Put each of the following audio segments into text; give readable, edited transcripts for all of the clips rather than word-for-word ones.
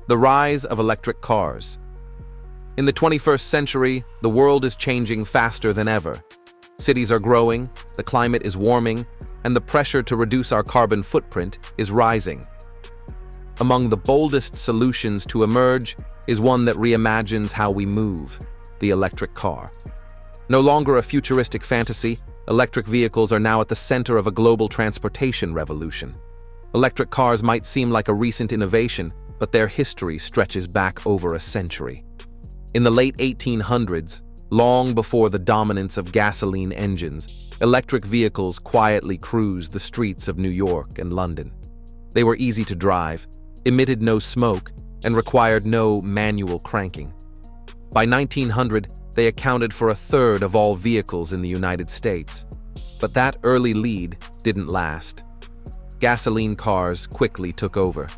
The rise of electric cars. In the 21st century, the world is changing faster than ever. Cities are growing, the climate is warming, and the pressure to reduce our carbon footprint is rising. Among the boldest solutions to emerge is one that reimagines how we move: the electric car. No longer a futuristic fantasy, electric vehicles are now at the center of a global transportation revolution. Electric cars might seem like a recent innovation, but their history stretches back over a century. In the late 1800s, long before the dominance of gasoline engines, electric vehicles quietly cruised the streets of New York and London. They were easy to drive, emitted no smoke, and required no manual cranking. By 1900, they accounted for a third of all vehicles in the United States. But that early lead didn't last. Gasoline cars quickly took over.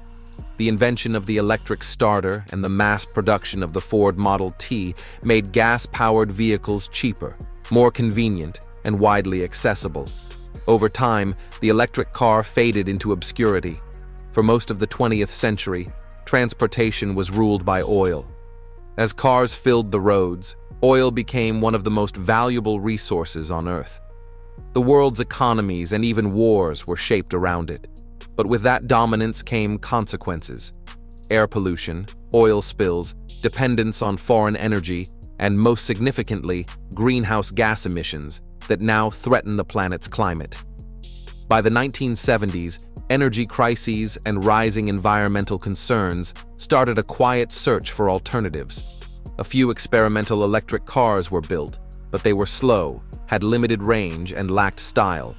The invention of the electric starter and the mass production of the Ford Model T made gas-powered vehicles cheaper, more convenient, and widely accessible. Over time, the electric car faded into obscurity. For most of the 20th century, transportation was ruled by oil. As cars filled the roads, oil became one of the most valuable resources on Earth. The world's economies and even wars were shaped around it. But with that dominance came consequences: air pollution, oil spills, dependence on foreign energy, and most significantly, greenhouse gas emissions that now threaten the planet's climate. By the 1970s, energy crises and rising environmental concerns started a quiet search for alternatives. A few experimental electric cars were built, but they were slow, had limited range, and lacked style.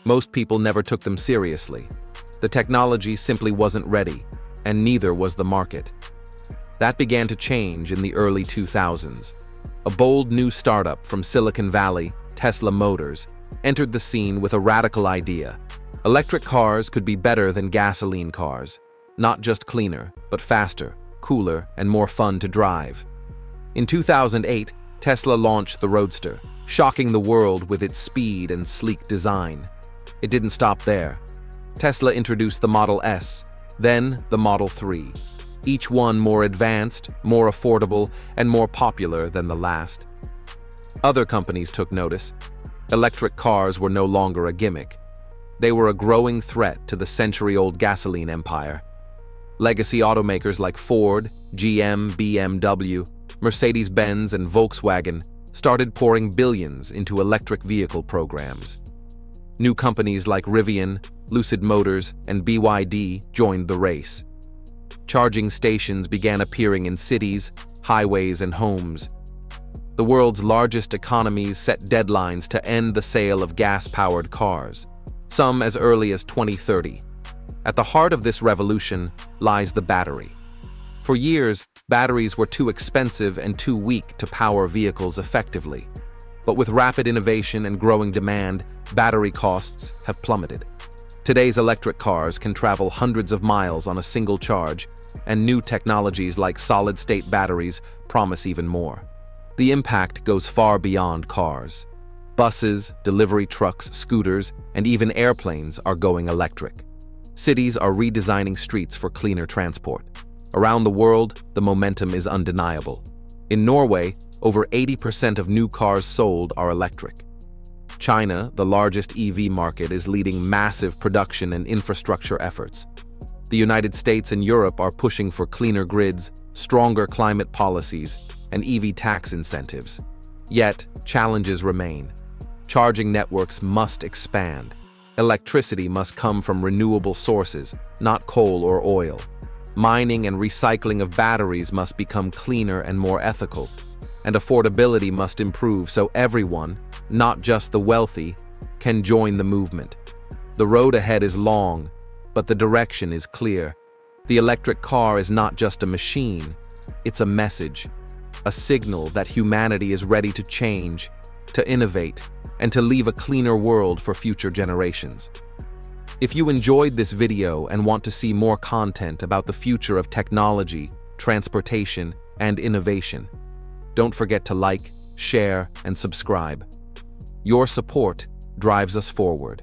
Most people never took them seriously. The technology simply wasn't ready, and neither was the market. That began to change in the early 2000s. A bold new startup from Silicon Valley, Tesla Motors, entered the scene with a radical idea. Electric cars could be better than gasoline cars, not just cleaner, but faster, cooler, and more fun to drive. In 2008, Tesla launched the Roadster, shocking the world with its speed and sleek design. It didn't stop there. Tesla introduced the Model S, then the Model 3, each one more advanced, more affordable, and more popular than the last. Other companies took notice. Electric cars were no longer a gimmick. They were a growing threat to the century-old gasoline empire. Legacy automakers like Ford, GM, BMW, Mercedes-Benz, and Volkswagen started pouring billions into electric vehicle programs. New companies like Rivian, Lucid Motors, and BYD joined the race. Charging stations began appearing in cities, highways, and homes. The world's largest economies set deadlines to end the sale of gas-powered cars, some as early as 2030. At the heart of this revolution lies the battery. For years, batteries were too expensive and too weak to power vehicles effectively. But with rapid innovation and growing demand, battery costs have plummeted. Today's electric cars can travel hundreds of miles on a single charge, and new technologies like solid-state batteries promise even more. The impact goes far beyond cars. Buses, delivery trucks, scooters, and even airplanes are going electric. Cities are redesigning streets for cleaner transport. Around the world, the momentum is undeniable. In Norway, over 80% of new cars sold are electric. China, the largest EV market, is leading massive production and infrastructure efforts. The United States and Europe are pushing for cleaner grids, stronger climate policies, and EV tax incentives. Yet, challenges remain. Charging networks must expand. Electricity must come from renewable sources, not coal or oil. Mining and recycling of batteries must become cleaner and more ethical. And affordability must improve so everyone, not just the wealthy, can join the movement. The road ahead is long, but the direction is clear. The electric car is not just a machine, it's a message, a signal that humanity is ready to change, to innovate, and to leave a cleaner world for future generations. If you enjoyed this video and want to see more content about the future of technology, transportation, and innovation, don't forget to like, share, and subscribe. Your support drives us forward.